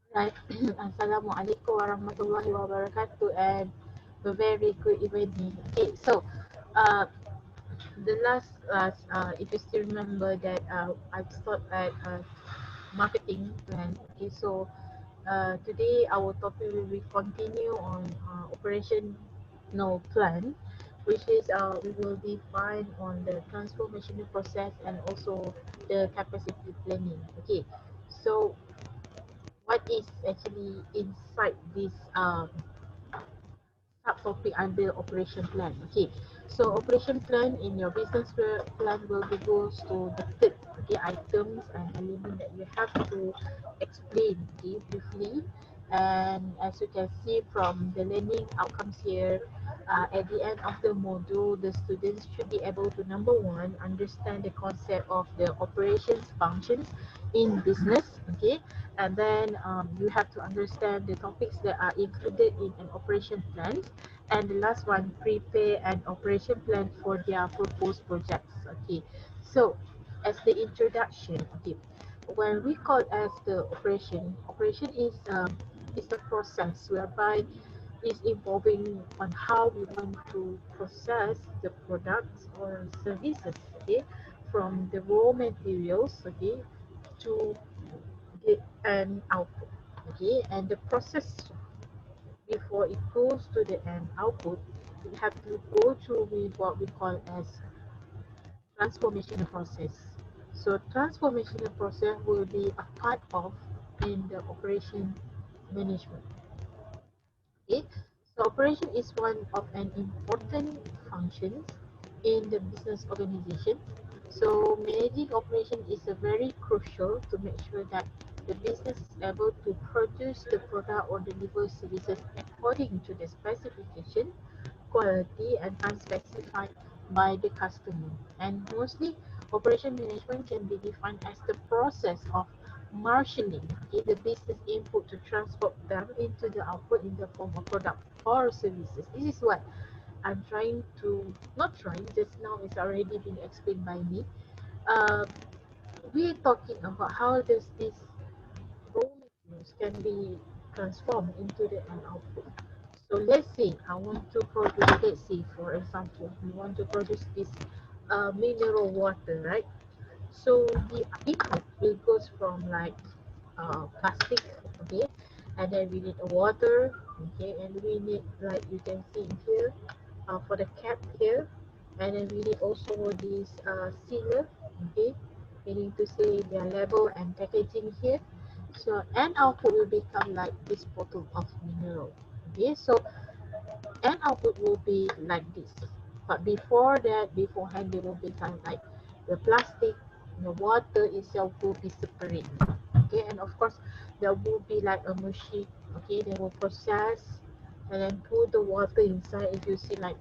Right. Assalamualaikum warahmatullahi wabarakatuh and a very good evening. Okay, so uh, the last class, if you still remember that I stopped at marketing plan. Okay, so today our topic will be continue on operational plan, which is we will define on the transformational process and also the capacity planning. Okay, so what is actually inside this subtopic under operation plan. Okay, so operation plan in your business plan will be goes to the third items and element that you have to explain briefly. And as you can see from the learning outcomes here, at the end of the module, the students should be able to number one understand the concept of the operations functions in business. Okay, and then you have to understand the topics that are included in an operation plan, and the last one, prepare an operation plan for their proposed projects. Okay, so as the introduction, okay, when we call as the operation is the process whereby is involving on how we want to process the products or services, okay, from the raw materials, okay, to get an output. Okay, and the process before it goes to the end output, we have to go through with what we call as transformational process. So transformational process will be a part of in the operation management. Okay, so operation is one of an important functions in the business organization. So managing operation is a very crucial to make sure that the business is able to produce the product or deliver services according to the specification, quality, and time specified by the customer. And mostly, operation management can be defined as the process of marshalling the business input to transport them into the output in the form of product or services. This is what I'm trying to, not trying, just now it's already been explained by me. Uh, we're talking about how does this raw materials can be transformed into the end output. So let's say I want to produce, let's say for example, we want to produce this mineral water, right? So the input will goes from like plastic, okay, and then we need a water, okay, and we need, like you can see here, for the cap here, and then we need also this sealer, okay, meaning to say their label and packaging here. So end output will become like this bottle of mineral. Okay, so end output will be like this. But before that, beforehand, they will become like the plastic, the water itself will be separate. Okay, and of course, there will be like a machine. Okay, they will process and then put the water inside. If you see like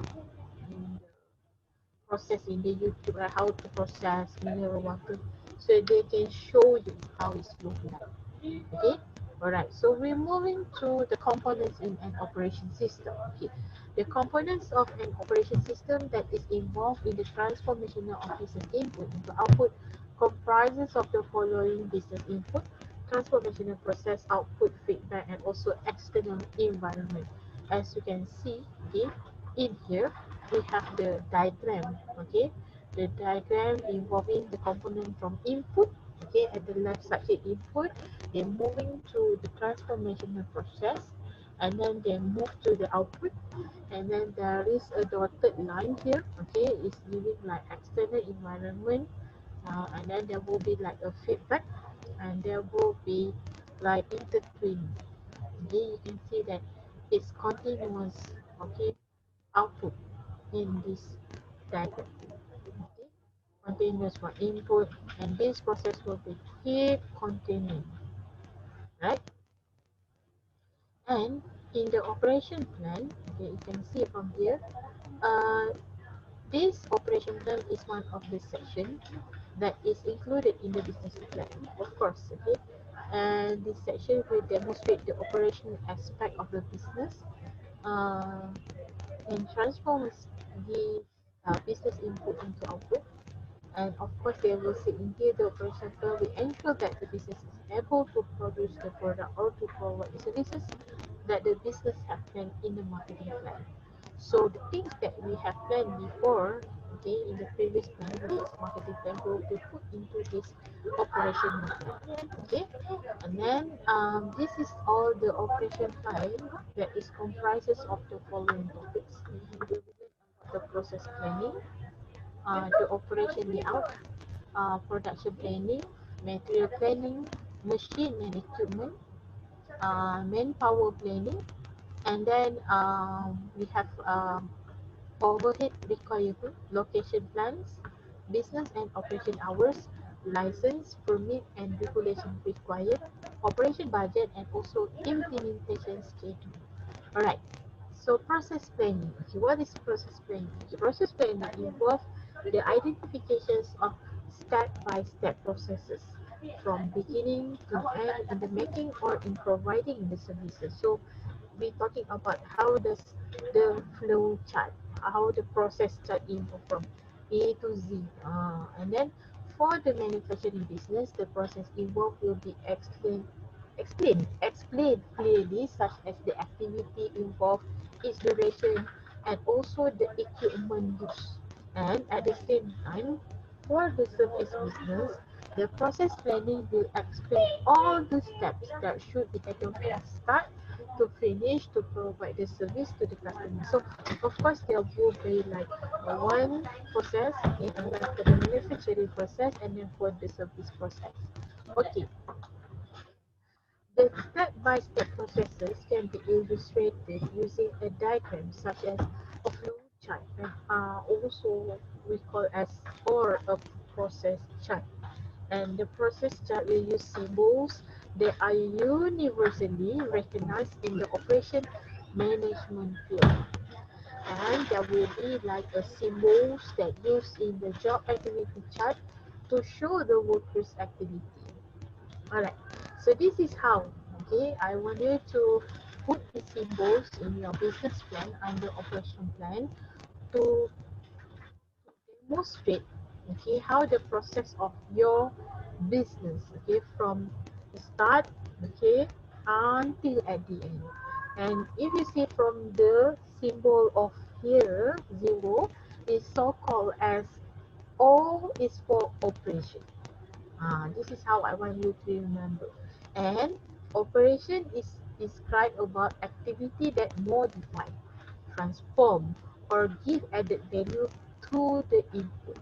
in the process in the YouTube, like how to process mineral water, so they can show you how it's looking like. Okay, all right, so we're moving to the components in an operation system. Okay, the components of an operation system that is involved in the transformation of business input into output comprises of the following: business input, transformational process, output, feedback, and also external environment. As you can see, okay, in here we have the diagram. Okay, the diagram involving the component from input. Okay, at the left side here, input, they're moving to the transformational process, and then they move to the output, and then there is a dotted line here. Okay, it's giving like external environment, and then there will be like a feedback, and there will be like intertwin. Okay, you can see that it's continuous. Okay, output in this diagram. Okay, continuous for input, and this process will be keep continuing, right? And in the operation plan, okay, you can see from here, uh, this operation plan is one of the sections that is included in the business plan, of course, okay. And this section will demonstrate the operational aspect of the business, uh, and transforms the business input into output, And of course, they will say in here the operation plan will ensure that the business is able to produce the product or to provide the services that the business have planned in the marketing plan. So the things that we have planned before, okay, in the previous plan, this marketing plan will be put into this operation plan, okay. And then this is all the operation plan that is comprises of the following topics. The process planning, the operation layout, production planning, material planning, machine and equipment, manpower planning, and then we have overhead requirement, location plans, business and operation hours, license, permit and regulation required, operation budget, and also implementation schedule. Alright, so process planning. Okay, what is process planning? Okay, process planning involves the identifications of step-by-step processes from beginning to end in the making or in providing the services. So we're talking about how does the flow chart, how the process chart involve from A to Z. And then for the manufacturing business, the process involved will be explained clearly, such as the activity involved, its duration, and also the equipment used. And at the same time, for the service business, the process planning will explain all the steps that should be taken from start to finish to provide the service to the customer. So, of course, there will be like one process, okay, and then for the manufacturing process, and then for the service process. Okay, the step-by-step processes can be illustrated using a diagram such as a flow chart, and also we call as or a process chart. And the process chart will use symbols that are universally recognized in the operation management field. And there will be like a symbols that used in the job activity chart to show the worker's activity. Alright, so this is how, okay, I want you to put the symbols in your business plan under operation plan to demonstrate, okay, how the process of your business, okay, from the start, okay, until at the end. And if you see from the symbol of here, zero, is so called as O is for operation. This is how I want you to remember. And operation is described about activity that modify, transform, or give added value to the input.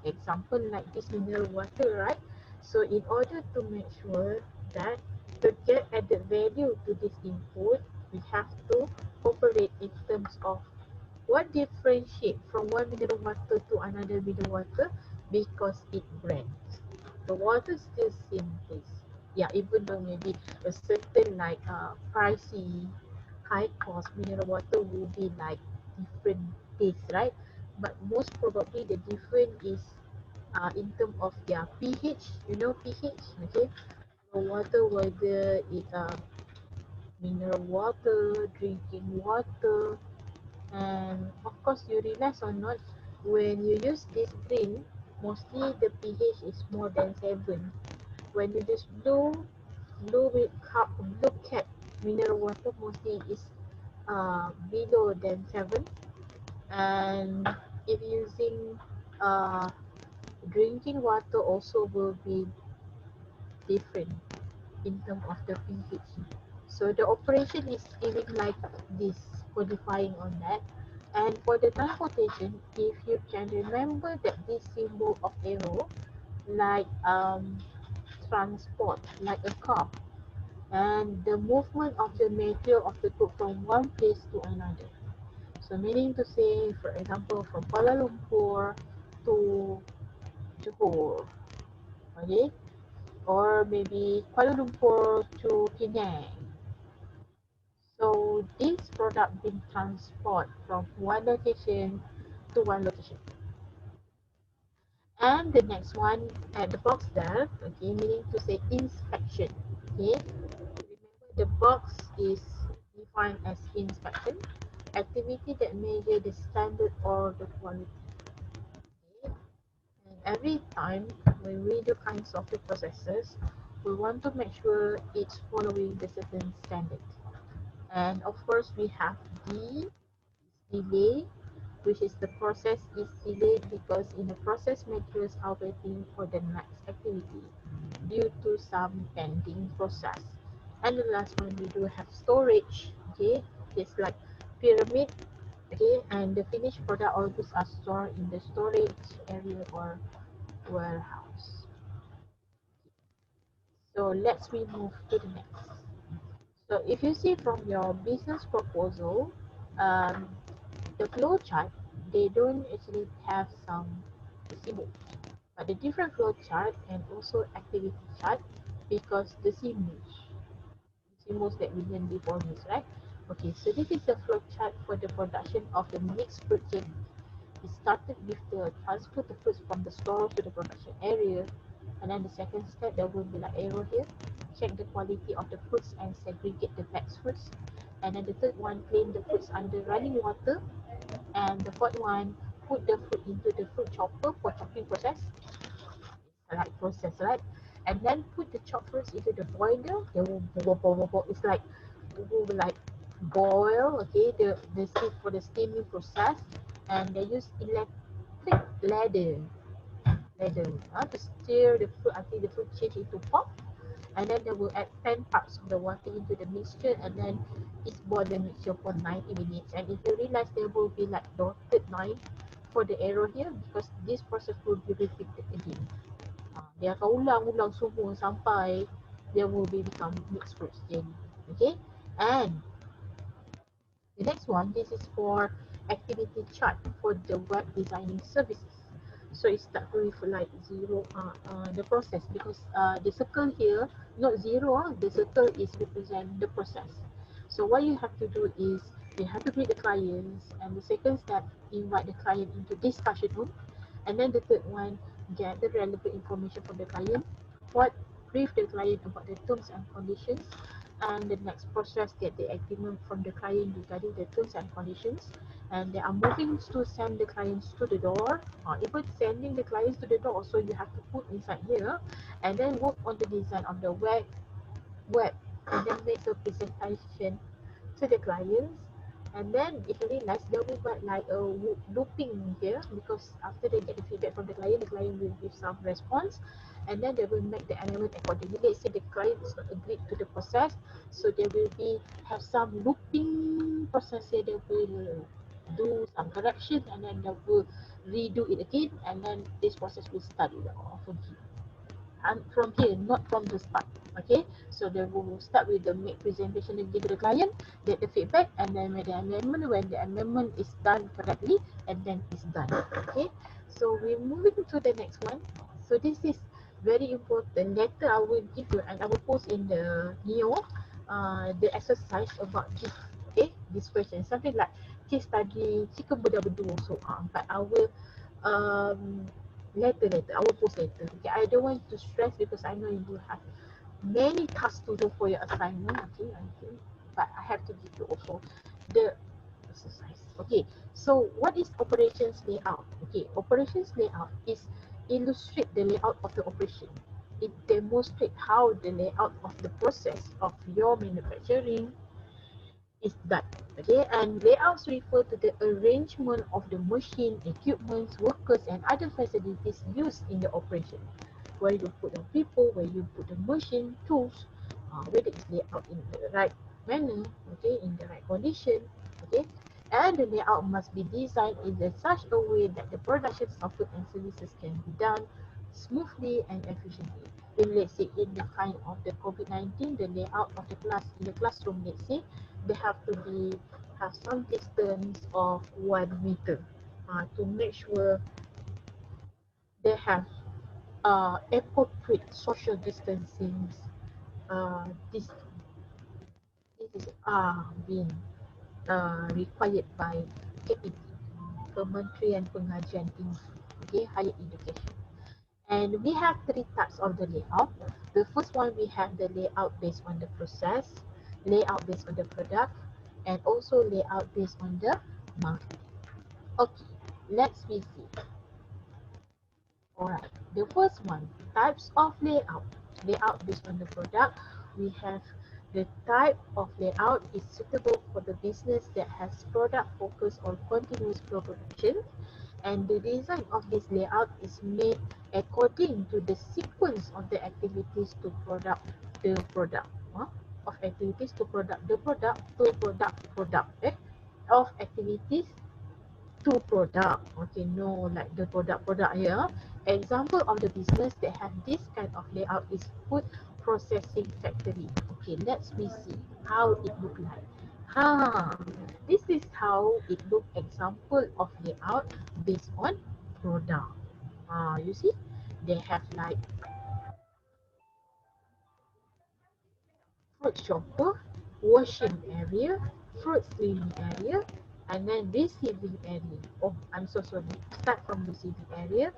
Example like this mineral water, right? So in order to make sure that to get added value to this input, we have to operate in terms of what differentiate from one mineral water to another mineral water, because it brands. The water still same taste. Yeah, even though maybe a certain like pricey, high cost mineral water will be like different taste, right? But most probably the difference is in terms of their pH. You know pH, okay? The water, whether it mineral water, drinking water, and of course you realize or not, when you use this green, mostly the pH is more than 7. When you use blue with cup, blue cap mineral water, mostly is below than 7. And if using uh, drinking water also will be different in terms of the pH. So the operation is giving like this, codifying on that. And for the transportation, if you can remember that this symbol of arrow, like transport, like a car, and the movement of the material of the goods from one place to another. So meaning to say, for example, from Kuala Lumpur to Johor, okay, or maybe Kuala Lumpur to Penang. So this product being transported from one location to one location. And the next one at the box there, okay, meaning to say inspection. Okay, remember the box is defined as inspection, activity that measure the standard or the quality. Okay. every time when we do kinds of the processes, we want to make sure it's following the certain standard. And of course, we have the delay, which is the process is delayed because in the process materials are waiting for the next activity due to some pending process. And the last one, we do have storage. Okay, it's like pyramid. Okay, and the finished product all goods are stored in the storage area or warehouse. So let's we move to the next. So if you see from your business proposal, um, the flow chart, they don't actually have some symbols, but the different flow chart and also activity chart because the symbols that we learned before this, right? Okay, so this is the flow chart for the production of the mixed fruit jelly. It started with the transfer the fruits from the store to the production area, and then the second step there will be like arrow here. Check the quality of the fruits and segregate the best fruits. And then the third one, clean the fruits under running water. And the fourth one, put the fruit into the fruit chopper for chopping process. Like process, right? And then put the chopped fruits into the boiler. They will boil. It's like will like boil. Okay, the steam for the steaming process, and they use electric ladle to stir the fruit until the fruit change into pulp. And then they will add 10 parts of the water into the mixture, and then it's boil the mixture for 90 minutes. And if you realize there will be like dotted line for the arrow here because this process will be repeated again. Dia akan ulang-ulang semua sampai dia will be become mixed fruit jelly. Okay, and the next one, this is for activity chart for the web designing services. So it starts with like zero, the process because the circle here, not zero, the circle is represent the process. So what you have to do is you have to greet the clients, and the second step, invite the client into discussion room, and then the third one, get the relevant information from the client. What brief the client about the terms and conditions, and the next process get the agreement from the client regarding the terms and conditions, and they are moving to send the clients to the door. Even sending the clients to the door also you have to put inside here, and then work on the design of the web and then make a presentation to the clients. And then if you realize there will be like a looping here because after they get the feedback from the client will give some response, and then they will make the amendment accordingly. Let's say the client is not agreed to the process, so there will be have some looping process here. They will do some correction and then they will redo it again, and then this process will start off again. And from here, not from the start. Okay, so they will start with the make presentation again to the client, get the feedback, and then make the amendment. When the amendment is done correctly, and then it's done. Okay, so we're moving to the next one. So this is very important. Later I will give you and I will post in the Neo the exercise about this. Okay, this question something like case study jika benda-benda so but I will um later. I will post later. Okay, I don't want to stress because I know you have many tasks to do for your assignment. Okay, but I have to give you also the exercise. Okay, so what is operations layout? Okay, operations layout is illustrate the layout of the operation. It demonstrates how the layout of the process of your manufacturing is done. Okay, and layouts refer to the arrangement of the machine, equipment, workers, and other facilities used in the operation. Where you put the people, where you put the machine, tools, whether it's laid out in the right manner, okay, in the right condition, okay, and the layout must be designed in such a way that the production of goods and services can be done smoothly and efficiently. In let's say in the kind of the COVID-19, the layout of the class in the classroom, let's say they have to be have some distance of 1 meter to make sure they have appropriate social distancing. Uh, this this is being required by KPT, Kementerian Pengajian Tinggi, okay, Higher Education. And we have three types of the layout. The first one, we have the layout based on the process, layout based on the product, and also layout based on the market. Okay, let's see. Alright, the first one, types of layout. Layout based on the product. We have the type of layout is suitable for the business that has product focus on continuous flow production, and the design of this layout is made according to the sequence of the activities to product the product. Of activities to product the product to product of activities to product. Okay, no, like the product here. Example of the business that have this kind of layout is food processing factory. Okay, let's we see how it look like. This is how it look. Example of layout based on product. You see, they have like fruit chopper, washing area, fruit cleaning area, and then receiving area. Oh, I'm so sorry. Start from receiving area,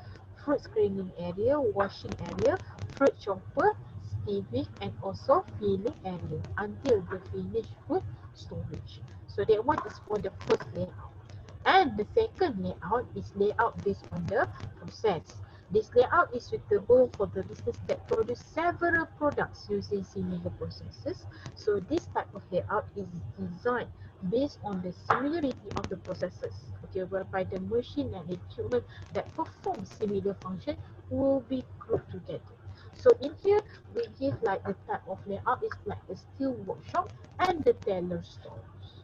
fruit screening area, washing area, fruit chopper, sieving, and also filling area until the finished food storage. So that one is for the first layout. And the second layout is layout based on the process. This layout is suitable for the business that produce several products using similar processes. So this type of layout is designed based on the similarity of the processes, okay, whereby the machine and equipment that perform similar function will be grouped together. So in here, we give like the type of layout is like the steel workshop and the tailor stores.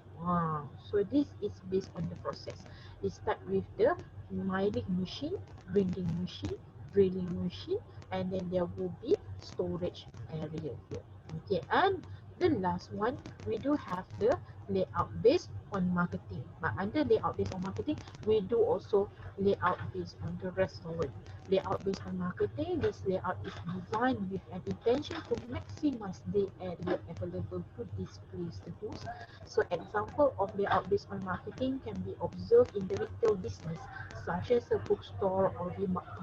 So this is based on the process. It start with the milling machine, grinding machine, drilling machine, and then there will be storage area here. Okay, and the last one, we do have the layout based on marketing. But under layout based on marketing, we do also layout based on the restaurant. Layout based on marketing, this layout is designed with an intention to maximize the area available to display the goods. So example of layout based on marketing can be observed in the retail business, such as a bookstore or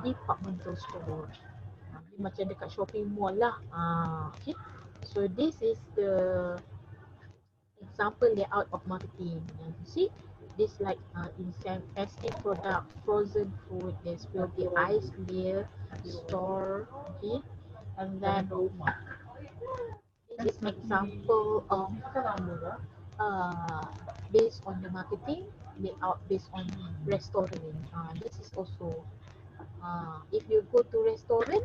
departmental store. Macam dekat shopping mall lah. Okay. So this is the example layout of marketing. You see, this like in some SK product, frozen food, there will be ice layer, store, okay, and then this is example of uh, based on the marketing layout based on restaurant. This is also if you go to restaurant,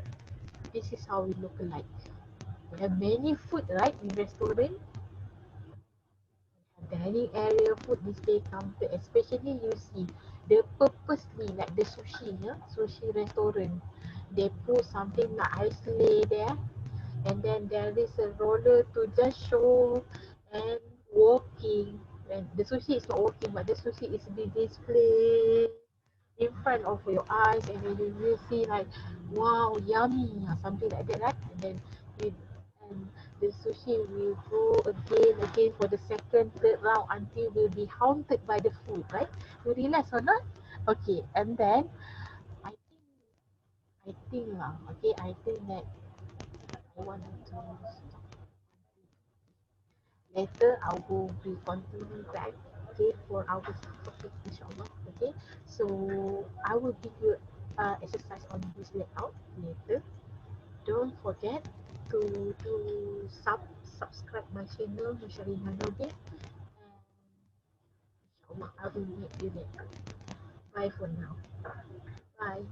this is how it look like. We have many food, right, in restaurant. Dining area, food display counter, especially you see the purposely like the sushi, sushi restaurant, they put something like ice lay there, and then there is a roller to just show and walking. And the sushi is not walking, but the sushi is being displayed in front of your eyes, and then you will see like wow, yummy, something like that, right? And then you and the sushi will go again for the second, third round until will be haunted by the food, right? You realize or not? Okay, and then I I think that I want to stop. Later I will be continue back, okay, for our topic inshallah. Okay, so I will give you exercise on this layout later. Don't forget to subscribe my channel Noorsyalina Nordin, and inshallah I will meet you later. Bye for now. Bye.